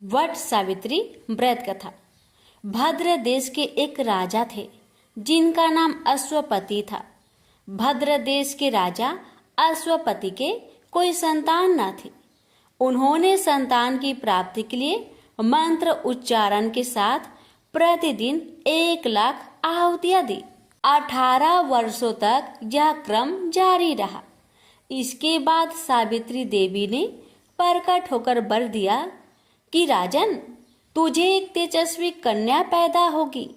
वट सावित्री व्रत कथा। भद्र देश के एक राजा थे जिनका नाम अश्वपति था। भद्र देश के राजा अश्वपति के कोई संतान न थी। उन्होंने संतान की प्राप्ति के लिए मंत्र उच्चारण के साथ प्रतिदिन 1,00,000 आहुतियां दी। 18 वर्षों तक यह क्रम जारी रहा। इसके बाद सावित्री देवी ने प्रकट होकर वर दिया कि राजन, तुझे एक तेजस्वी कन्या पैदा होगी।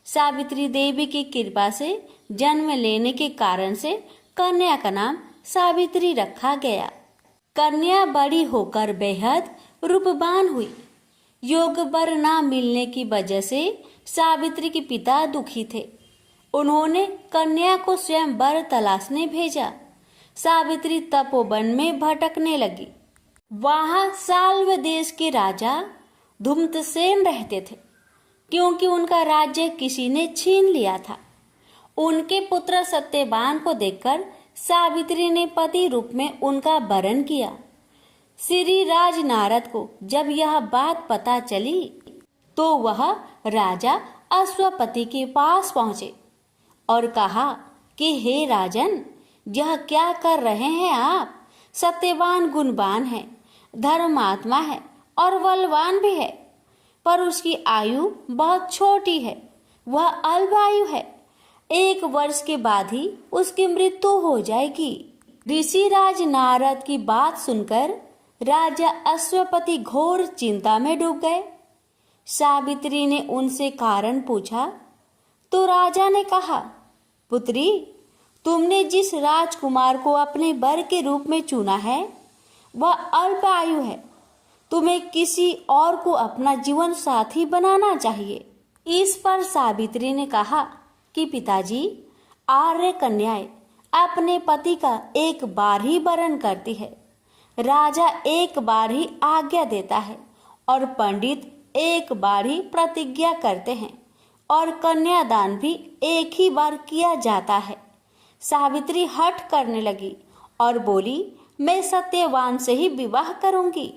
सावित्री देवी की कृपा से जन्म लेने के कारण से कन्या का नाम सावित्री रखा गया। कन्या बड़ी होकर बेहद रूपवान हुई। योग वर न मिलने की वजह से सावित्री के पिता दुखी थे। उन्होंने कन्या को स्वयं वर तलाशने भेजा। सावित्री तपोवन में भटकने लगी। वहां साल्व देश के राजा धूम्रसेन रहते थे, क्योंकि उनका राज्य किसी ने छीन लिया था। उनके पुत्र सत्यवान को देखकर सावित्री ने पति रूप में उनका वरण किया। श्री राज नारद को जब यह बात पता चली तो वह राजा अश्वपति के पास पहुंचे और कहा कि हे राजन, यह क्या कर रहे हैं आप? सत्यवान गुणवान है, धर्मात्मा है और बलवान भी है, पर उसकी आयु बहुत छोटी है। वह अल्पायु है। 1 वर्ष के बाद ही उसकी मृत्यु हो जाएगी। ऋषिराज नारद की बात सुनकर राजा अश्वपति घोर चिंता में डूब गए। सावित्री ने उनसे कारण पूछा तो राजा ने कहा, पुत्री, तुमने जिस राजकुमार को अपने वर के रूप में चुना है वह अल्प आयु है। तुम्हें किसी और को अपना जीवन साथी बनाना चाहिए। इस पर सावित्री ने कहा कि पिताजी, आर्य कन्याएं अपने पति का एक बार ही वरण करती है। राजा एक बार ही आज्ञा देता है और पंडित एक बार ही प्रतिज्ञा करते हैं और कन्यादान भी एक ही बार किया जाता है। सावित्री हठ करने लगी और बोली, मैं सत्यवान से ही विवाह करूंगी।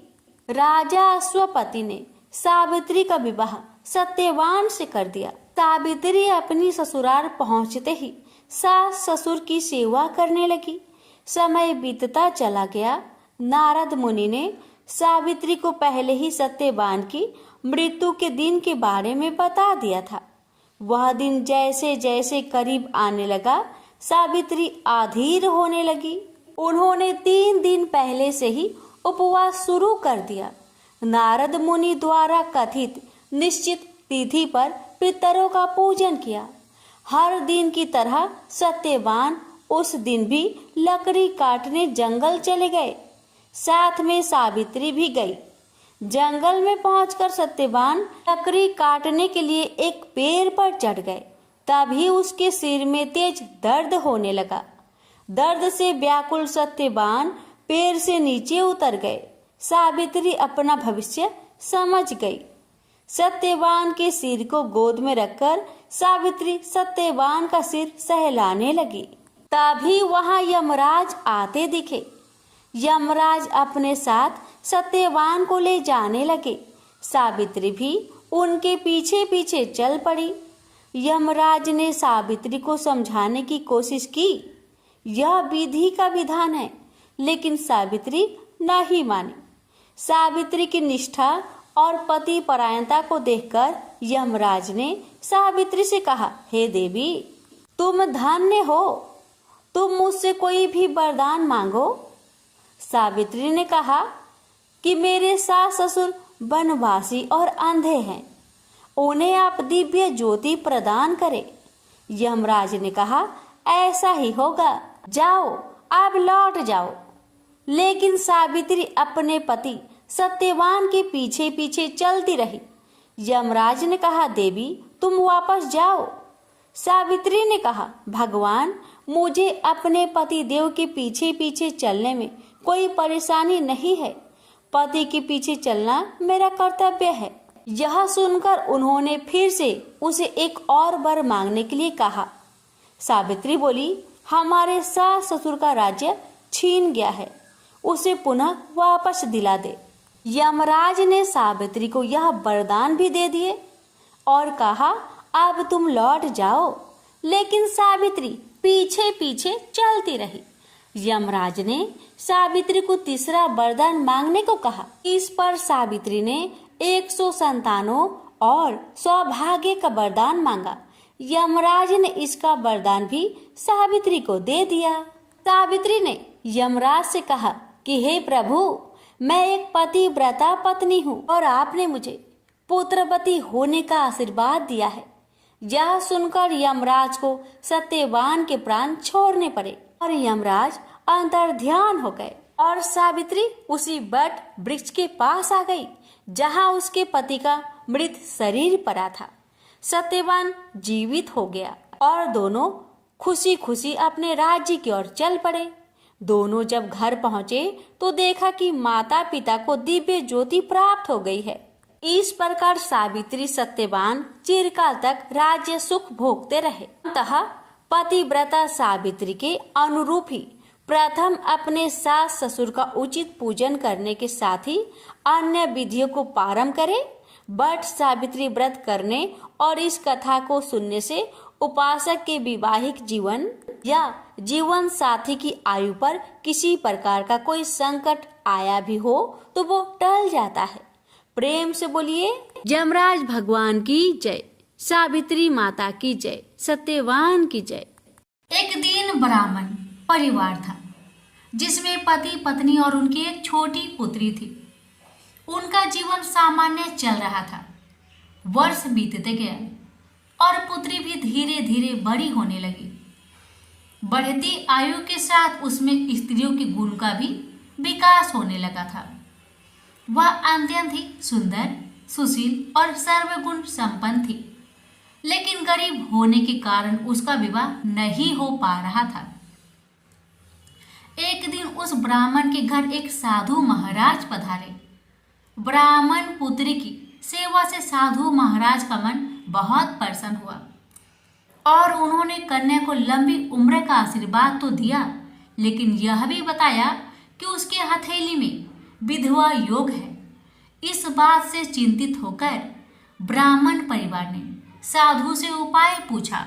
राजा अश्वपति ने सावित्री का विवाह सत्यवान से कर दिया। सावित्री अपनी ससुराल पहुंचते ही सास ससुर की सेवा करने लगी। समय बीतता चला गया। नारद मुनि ने सावित्री को पहले ही सत्यवान की मृत्यु के दिन के बारे में बता दिया था। वह दिन जैसे जैसे करीब आने लगा, सावित्री अधीर होने लगी। उन्होंने 3 दिन पहले से ही उपवास शुरू कर दिया। नारद मुनि द्वारा कथित निश्चित तिथि पर पितरों का पूजन किया। हर दिन की तरह सत्यवान उस दिन भी लकड़ी काटने जंगल चले गए। साथ में सावित्री भी गई। जंगल में पहुंचकर सत्यवान लकड़ी काटने के लिए एक पेड़ पर चढ़ गए। तभी उसके सिर में तेज दर्द होने लगा। दर्द से व्याकुल सत्यवान पेड़ से नीचे उतर गए। सावित्री अपना भविष्य समझ गई। सत्यवान के सिर को गोद में रखकर सावित्री सत्यवान का सिर सहलाने लगी। तभी वहां यमराज आते दिखे। यमराज अपने साथ सत्यवान को ले जाने लगे। सावित्री भी उनके पीछे पीछे चल पड़ी। यमराज ने सावित्री को समझाने की कोशिश की। यह विधि का विधान है, लेकिन सावित्री नहीं मानी। सावित्री की निष्ठा और पति परायणता को देखकर यमराज ने सावित्री से कहा, हे देवी, तुम धन्य हो। तुम मुझसे कोई भी वरदान मांगो। सावित्री ने कहा कि मेरे सास ससुर वनवासी और अंधे हैं, उन्हें आप दिव्य ज्योति प्रदान करें। यमराज ने कहा, ऐसा ही होगा, जाओ, आप लौट जाओ। लेकिन सावित्री अपने पति सत्यवान के पीछे पीछे चलती रही। यमराज ने कहा, देवी, तुम वापस जाओ। सावित्री ने कहा, भगवान, मुझे अपने पति देव के पीछे पीछे चलने में कोई परेशानी नहीं है। पति के पीछे चलना मेरा कर्तव्य है। यह सुनकर उन्होंने फिर से उसे एक और वर मांगने के लिए कहा। सावित्री बोली, हमारे सास ससुर का राज्य छीन गया है, उसे पुनः वापस दिला दे। यमराज ने सावित्री को यह वरदान भी दे दिए और कहा, अब तुम लौट जाओ। लेकिन सावित्री पीछे पीछे चलती रही। यमराज ने सावित्री को तीसरा वरदान मांगने को कहा। इस पर सावित्री ने 100 संतानों और सौभाग्य का वरदान मांगा। यमराज ने इसका वरदान भी सावित्री को दे दिया। सावित्री ने यमराज से कहा कि हे प्रभु, मैं एक पतिव्रता पत्नी हूँ और आपने मुझे पुत्रवती होने का आशीर्वाद दिया है। यह सुनकर यमराज को सत्यवान के प्राण छोड़ने पड़े और यमराज अंतर्ध्यान हो गए और सावित्री उसी वट वृक्ष के पास आ गई जहाँ उसके पति का मृत शरीर पड़ा था। सत्यवान जीवित हो गया और दोनों खुशी खुशी अपने राज्य की ओर चल पड़े। दोनों जब घर पहुंचे तो देखा कि माता पिता को दिव्य ज्योति प्राप्त हो गई है। इस प्रकार सावित्री सत्यवान चिरकाल तक राज्य सुख भोगते रहे। अतः पतिव्रता सावित्री के अनुरूप ही प्रथम अपने सास ससुर का उचित पूजन करने के साथ ही अन्य विधियों को पारण करे। बट सावित्री व्रत करने और इस कथा को सुनने से उपासक के वैवाहिक जीवन या जीवन साथी की आयु पर किसी प्रकार का कोई संकट आया भी हो तो वो टल जाता है। प्रेम से बोलिए यमराज भगवान की जय, सावित्री माता की जय, सत्यवान की जय। एक दीन ब्राह्मण परिवार था जिसमें पति पत्नी और उनकी एक छोटी पुत्री थी। उनका जीवन सामान्य चल रहा था। वर्ष बीतते गए और पुत्री भी धीरे धीरे बड़ी होने लगी। बढ़ती आयु के साथ उसमें स्त्रियों के गुण का भी विकास होने लगा था। वह अत्यंत ही सुंदर, सुशील और सर्वगुण संपन्न थी, लेकिन गरीब होने के कारण उसका विवाह नहीं हो पा रहा था। एक दिन उस ब्राह्मण के घर एक साधु महाराज पधारे। ब्राह्मण पुत्री की सेवा से साधु महाराज का मन बहुत प्रसन्न हुआ और उन्होंने कन्या को लंबी उम्र का आशीर्वाद तो दिया, लेकिन यह भी बताया कि उसके हथेली में विधवा योग है। इस बात से चिंतित होकर ब्राह्मण परिवार ने साधु से उपाय पूछा।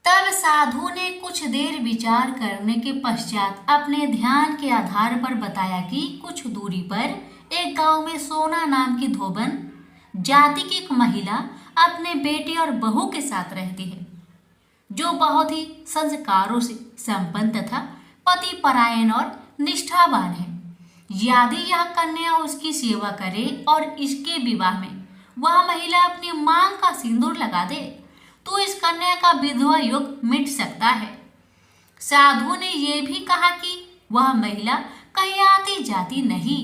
तब साधु ने कुछ देर विचार करने के पश्चात अपने ध्यान के आधार पर बताया कि कुछ दूरी पर एक गांव में सोना नाम की धोबन जाति की एक महिला अपने बेटे और बहू के साथ रहती है, जो बहुत ही संस्कारों से संपन्न तथा पति परायण और निष्ठावान है। यदि यह कन्या उसकी सेवा करे और इसके विवाह में वह महिला अपनी मांग का सिंदूर लगा दे तो इस कन्या का विधवा योग मिट सकता है। साधु ने यह भी कहा कि वह महिला कहीं आती जाती नहीं।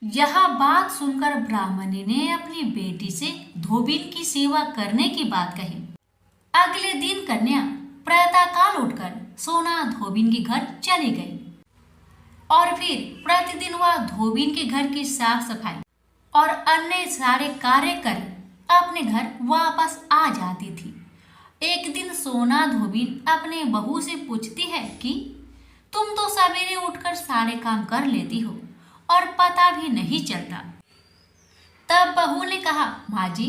यह बात सुनकर ब्राह्मणी ने अपनी बेटी से धोबिन की सेवा करने की बात कही। अगले दिन कन्या प्रातःकाल उठकर सोना धोबिन के घर चली गई और फिर प्रतिदिन वह धोबिन के घर की साफ सफाई और अन्य सारे कार्य कर अपने घर वापस आ जाती थी। एक दिन सोना धोबिन अपने बहू से पूछती है कि तुम तो सवेरे उठकर सारे काम कर लेती हो और पता भी नहीं चलता। तब बहू ने कहा, माँ जी,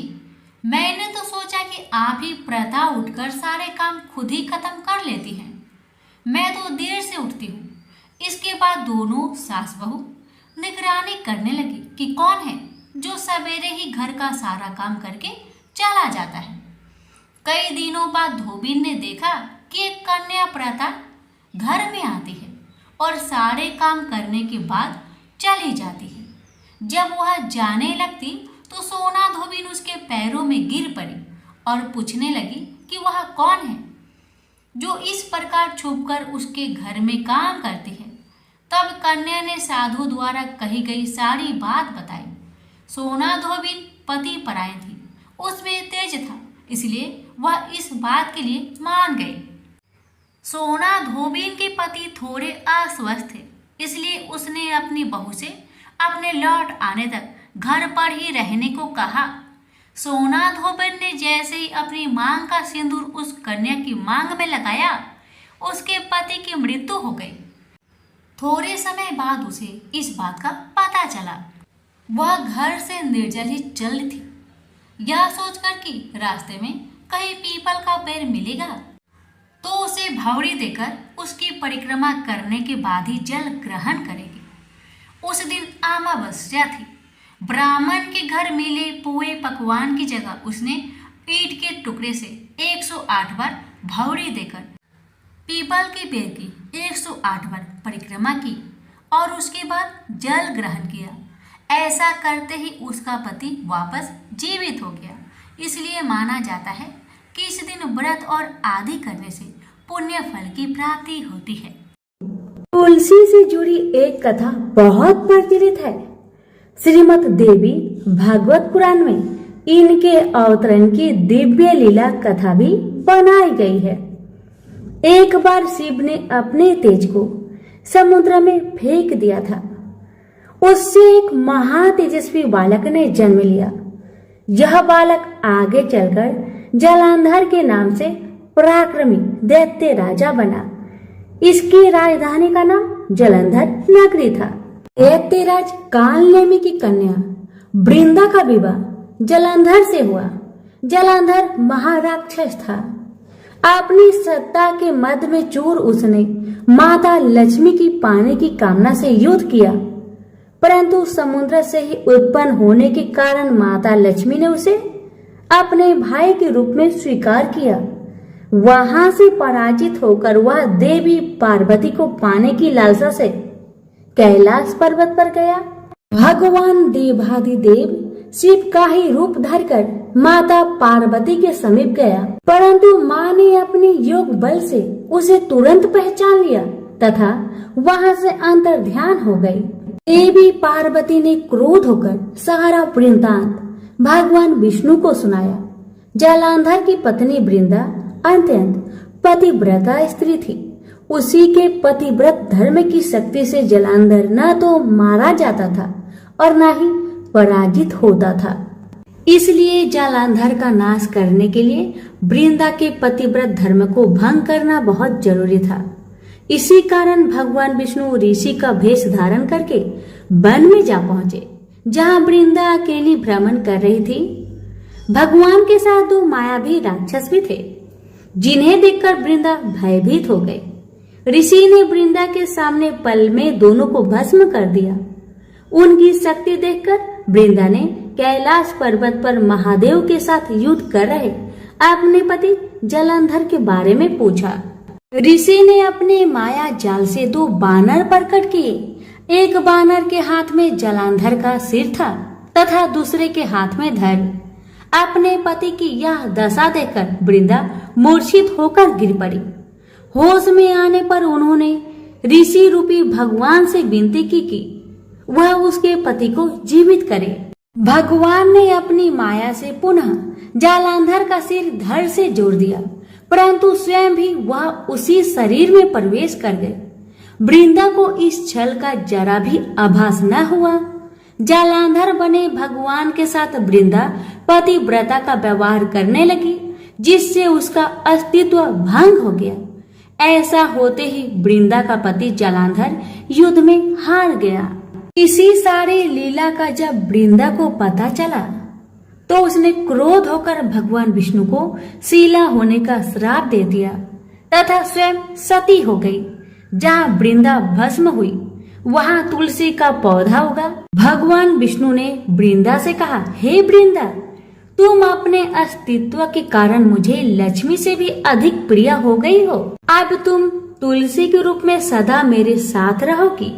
मैंने तो सोचा कि आप ही प्रातः उठकर सारे काम खुद ही खत्म कर लेती हैं। मैं तो देर से उठती हूँ। इसके बाद दोनों सास बहू निगरानी करने लगी कि कौन है जो सवेरे ही घर का सारा काम करके चला जाता है। कई दिनों बाद धोबिन ने देखा कि एक कन्या प्रातः घर में आती है और सारे काम करने के बाद चली जाती है। जब वह जाने लगती तो सोना धोबिन उसके पैरों में गिर पड़ी और पूछने लगी कि वह कौन है जो इस प्रकार छुपकर उसके घर में काम करती है। तब कन्या ने साधु द्वारा कही गई सारी बात बताई। सोना धोबिन पति परायण थी, उसमें तेज था, इसलिए वह इस बात के लिए मान गई। सोना धोबिन के पति थोड़े अस्वस्थ थे, इसलिए उसने अपनी बहू से अपने लौट आने तक घर पर ही रहने को कहा। सोना धोबिन ने जैसे ही अपनी मांग का सिंदूर उस कन्या की मांग में लगाया, उसके पति की मृत्यु हो गई। थोड़े समय बाद उसे इस बात का पता चला। वह घर से निर्जल ही चल थी, यह सोचकर कि रास्ते में कहीं पीपल का पेड़ मिलेगा तो उसे भौरी देकर उसकी परिक्रमा करने के बाद ही जल ग्रहण करेगी। उस दिन अमावस्या थी। ब्राह्मण के घर मिले पुए पकवान की जगह उसने ईंट के टुकड़े से 108 बार भौरी देकर पीपल के पेड़ की 108 बार परिक्रमा की और उसके बाद जल ग्रहण किया। ऐसा करते ही उसका पति वापस जीवित हो गया। इसलिए माना जाता है कि इस दिन व्रत और आदि करने से पुण्य फल की प्राप्ति होती है। तुलसी से जुड़ी एक कथा बहुत प्रचलित है। श्रीमद् देवी भागवत पुराण में इनके अवतरण की दिव्य लीला कथा भी बनाई गई है। एक बार शिव ने अपने तेज को समुद्र में फेंक दिया था। उससे एक महातेजस्वी बालक ने जन्म लिया। यह बालक आगे चलकर जलंधर के नाम से पराक्रमी दैत्य राजा बना। इसकी राजधानी का नाम जलंधर नगरी था। दैत्यराज कालनेमी की कन्या वृंदा का विवाह जलंधर से हुआ। जलंधर महाराक्षस था। अपनी सत्ता के मद में चूर उसने माता लक्ष्मी की पाने की कामना से युद्ध किया, परंतु समुद्र से ही उत्पन्न होने के कारण माता लक्ष्मी ने उसे अपने भाई के रूप में स्वीकार किया। वहां से पराजित होकर वह देवी पार्वती को पाने की लालसा से कैलाश पर्वत पर गया। भगवान देवाधिदेव शिव का ही रूप धरकर माता पार्वती के समीप गया, परंतु मां ने अपने योग बल से उसे तुरंत पहचान लिया तथा वहां से अंतर्ध्यान हो गई। देवी पार्वती ने क्रोध होकर सारा वृत्तांत भगवान विष्णु को सुनाया। जलंधर की पत्नी वृंदा अत्यंत पतिव्रता स्त्री थी। उसी के पतिव्रत धर्म की शक्ति से जलंधर न तो मारा जाता था और न ही पराजित होता था। इसलिए जलंधर का नाश करने के लिए वृंदा के पतिव्रत धर्म को भंग करना बहुत जरूरी था। इसी कारण भगवान विष्णु ऋषि का भेष धारण करके वन में जा पहुंचे, जहां वृंदा अकेली भ्रमण कर रही थी। भगवान के साथ दो मायावी राक्षस भी थे, जिन्हें देखकर वृंदा भयभीत हो गई। ऋषि ने वृंदा के सामने पल में दोनों को भस्म कर दिया। उनकी शक्ति देखकर वृंदा ने कैलाश पर्वत पर महादेव के साथ युद्ध कर रहे अपने पति जलंधर के बारे में पूछा। ऋषि ने अपने माया जाल से दो बानर प्रकट किए। एक बानर के हाथ में जलंधर का सिर था तथा दूसरे के हाथ में धड़। अपने पति की यह दशा देखकर वृंदा मूर्छित होकर गिर पड़ी। होश में आने पर उन्होंने ऋषि रूपी भगवान से विनती की कि वह उसके पति को जीवित करे। भगवान ने अपनी माया से पुनः जलंधर का सिर धड़ से जोड़ दिया, परंतु स्वयं भी वह उसी शरीर में प्रवेश कर गए। वृंदा को इस छल का जरा भी आभास न हुआ। जलंधर बने भगवान के साथ वृंदा पतिव्रता का व्यवहार करने लगी, जिससे उसका अस्तित्व भंग हो गया। ऐसा होते ही वृंदा का पति जलंधर युद्ध में हार गया। इसी सारी लीला का जब वृंदा को पता चला तो उसने क्रोध होकर भगवान विष्णु को शीला होने का श्राप दे दिया तथा स्वयं सती हो गई। जहाँ वृंदा भस्म हुई वहाँ तुलसी का पौधा उगा। भगवान विष्णु ने वृंदा से कहा, हे वृंदा, तुम अपने अस्तित्व के कारण मुझे लक्ष्मी से भी अधिक प्रिय हो गई हो। अब तुम तुलसी के रूप में सदा मेरे साथ रहोगी।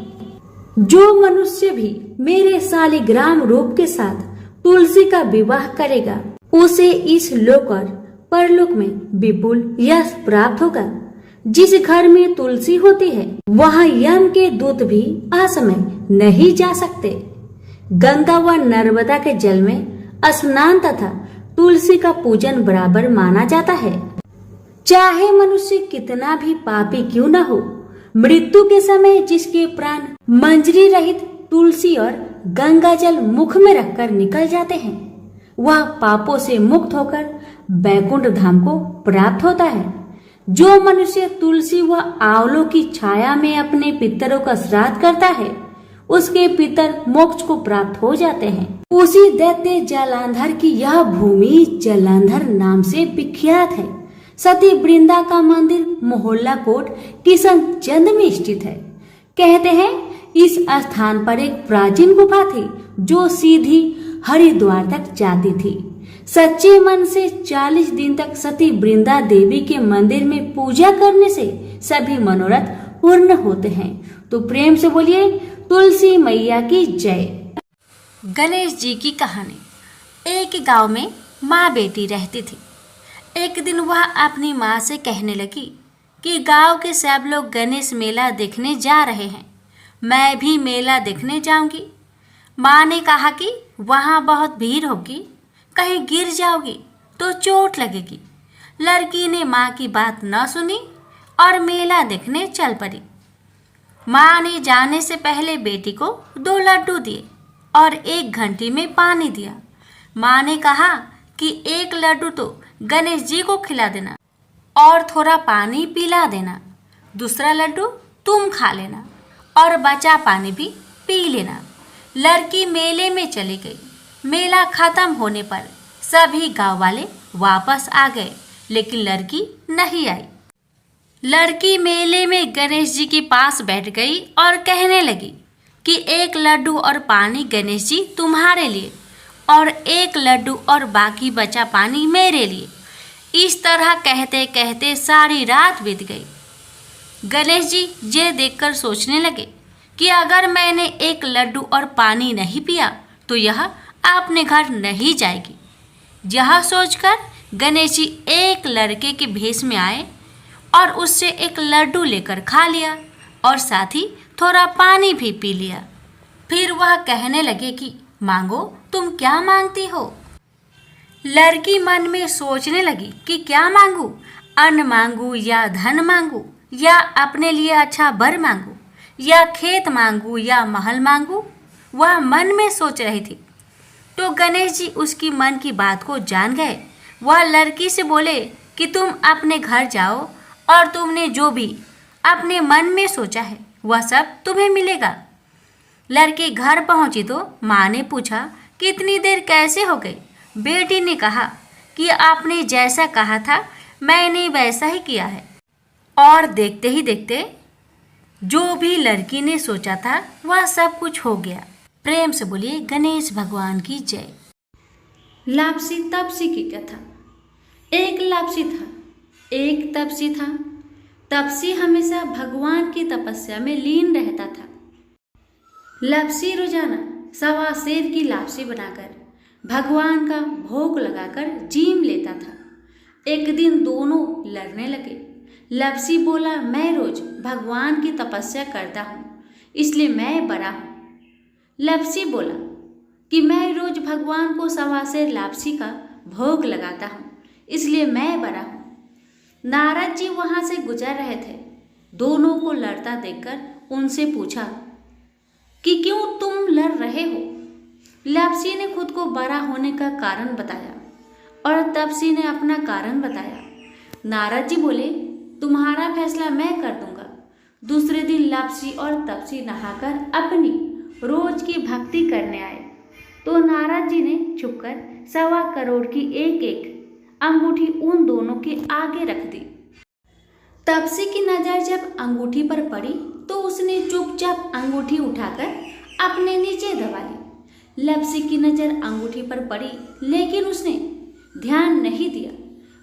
जो मनुष्य भी मेरे शालिग्राम रूप के साथ तुलसी का विवाह करेगा उसे इस लोक और परलोक में विपुल यश प्राप्त होगा। जिस घर में तुलसी होती है वहाँ यम के दूत भी असमय नहीं जा सकते। गंगा व नर्मदा के जल में स्नान तथा तुलसी का पूजन बराबर माना जाता है। चाहे मनुष्य कितना भी पापी क्यों न हो, मृत्यु के समय जिसके प्राण मंजरी रहित तुलसी और गंगा जल मुख में रखकर निकल जाते हैं, वह पापों से मुक्त होकर बैकुंठ धाम को प्राप्त होता है। जो मनुष्य तुलसी व आंवलों की छाया में अपने पितरों का श्राद्ध करता है उसके पितर मोक्ष को प्राप्त हो जाते हैं। उसी दैत्य जालंधर की यह भूमि जालंधर नाम से विख्यात है। सती वृंदा का मंदिर मोहल्ला कोट किशनचंद में स्थित है। कहते हैं इस स्थान पर एक प्राचीन गुफा थी जो सीधी हरिद्वार तक जाती थी। सच्चे मन से 40 दिन तक सती वृंदा देवी के मंदिर में पूजा करने से सभी मनोरथ पूर्ण होते हैं। तो प्रेम से बोलिए तुलसी मैया की जय। गणेश जी की कहानी। एक गांव में माँ बेटी रहती थी। एक दिन वह अपनी माँ से कहने लगी कि गांव के सब लोग गणेश मेला देखने जा रहे हैं, मैं भी मेला देखने जाऊंगी। माँ ने कहा कि वहाँ बहुत भीड़ होगी, कहीं गिर जाओगी तो चोट लगेगी। लड़की ने माँ की बात न सुनी और मेला देखने चल पड़ी। माँ ने जाने से पहले बेटी को 2 लड्डू दिए और 1 घंटी में पानी दिया। माँ ने कहा कि 1 लड्डू तो गणेश जी को खिला देना और थोड़ा पानी पिला देना, दूसरा लड्डू तुम खा लेना और बचा पानी भी पी लेना। लड़की मेले में चली गई। मेला खत्म होने पर सभी गांव वाले वापस आ गए, लेकिन लड़की नहीं आई। लड़की मेले में गणेश जी के पास बैठ गई और कहने लगी कि 1 लड्डू और पानी गणेश जी तुम्हारे लिए और 1 लड्डू और बाकी बचा पानी मेरे लिए। इस तरह कहते कहते सारी रात बीत गई। गणेश जी ये देखकर सोचने लगे कि अगर मैंने 1 लड्डू और पानी नहीं पिया तो यह अपने घर नहीं जाएगी। यह सोचकर गणेश जी एक लड़के के भेष में आए और उससे 1 लड्डू लेकर खा लिया और साथ ही थोड़ा पानी भी पी लिया। फिर वह कहने लगे कि मांगो, तुम क्या मांगती हो। लड़की मन में सोचने लगी कि क्या मांगू, अन्न मांगू या धन मांगू या अपने लिए अच्छा वर मांगू या खेत मांगू या महल मांगू। वह मन में सोच रही थी तो गणेश जी उसकी मन की बात को जान गए। वह लड़की से बोले कि तुम अपने घर जाओ और तुमने जो भी अपने मन में सोचा है वह सब तुम्हें मिलेगा। लड़की घर पहुंची तो माँ ने पूछा कि इतनी देर कैसे हो गई। बेटी ने कहा कि आपने जैसा कहा था मैंने वैसा ही किया है। और देखते ही देखते जो भी लड़की ने सोचा था वह सब कुछ हो गया। प्रेम से बोलिए गणेश भगवान की जय। लापसी तपसी की कथा। एक लापसी था, एक तपसी था। तपसी हमेशा भगवान की तपस्या में लीन रहता था। लापसी रोजाना 1.25 सेर की लापसी बनाकर भगवान का भोग लगाकर जीम लेता था। एक दिन दोनों लड़ने लगे। लापसी बोला, मैं रोज भगवान की तपस्या करता हूँ इसलिए मैं बड़ा हूँ। लापसी बोला कि मैं रोज भगवान को 1.25 सेर लापसी का भोग लगाता हूँ इसलिए मैं बड़ा हूँ। नारद जी वहाँ से गुजर रहे थे। दोनों को लड़ता देखकर उनसे पूछा कि क्यों तुम लड़ रहे हो। लापसी ने खुद को बड़ा होने का कारण बताया और तपसी ने अपना कारण बताया। नारद जी बोले, तुम्हारा फैसला मैं कर दूंगा। दूसरे दिन लापसी और तपसी नहाकर अपनी रोज की भक्ति करने आए तो नारद जी ने छुपकर 1.25 करोड़ की एक अंगूठी उन दोनों के आगे रख दी। तपसी की नजर जब अंगूठी पर पड़ी तो उसने चुपचाप अंगूठी उठाकर अपने नीचे दबा ली। लापसी की नजर अंगूठी पर पड़ी लेकिन उसने ध्यान नहीं दिया।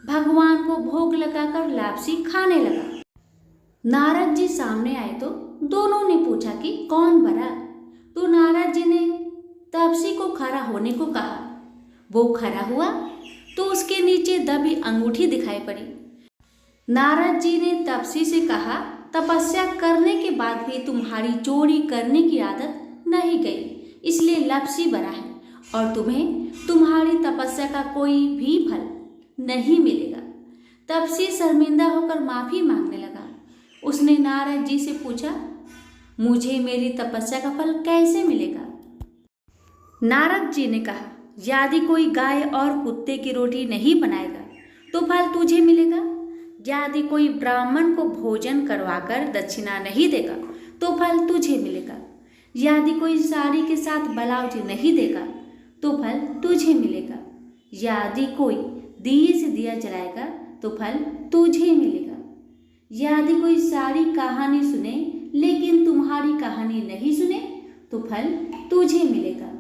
भगवान को भोग लगाकर लापसी खाने लगा। नारद जी सामने आए तो दोनों ने पूछा कि कौन बड़ा। तो नारद जी ने तपसी को खड़ा होने को कहा। वो खड़ा हुआ तो उसके नीचे दबी अंगूठी दिखाई पड़ी। नारद जी ने तपसी से कहा, तपस्या करने के बाद भी तुम्हारी चोरी करने की आदत नहीं गई इसलिए लापसी बड़ा है और तुम्हें तुम्हारी तपस्या का कोई भी फल नहीं मिलेगा। तपसी शर्मिंदा होकर माफी मांगने लगा। उसने नारद जी से पूछा, मुझे मेरी तपस्या का फल कैसे मिलेगा। नारद जी ने कहा, यदि कोई गाय और कुत्ते की रोटी नहीं बनाएगा तो फल तुझे मिलेगा। यदि कोई ब्राह्मण को भोजन करवाकर दक्षिणा नहीं देगा तो फल तुझे मिलेगा। यदि कोई साड़ी के साथ ब्लाउज नहीं देगा तो फल तुझे मिलेगा। यदि कोई दिए से दिया जलाएगा तो फल तुझे मिलेगा। यदि कोई सारी कहानी सुने लेकिन तुम्हारी कहानी नहीं सुने तो फल तुझे मिलेगा।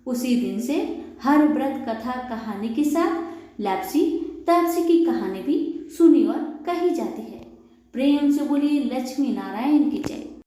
उसी दिन से हर व्रत कथा कहानी के साथ लापसी तापसी की कहानी भी सुनी और कही जाती है। प्रेम से बोलिए लक्ष्मी नारायण की जय।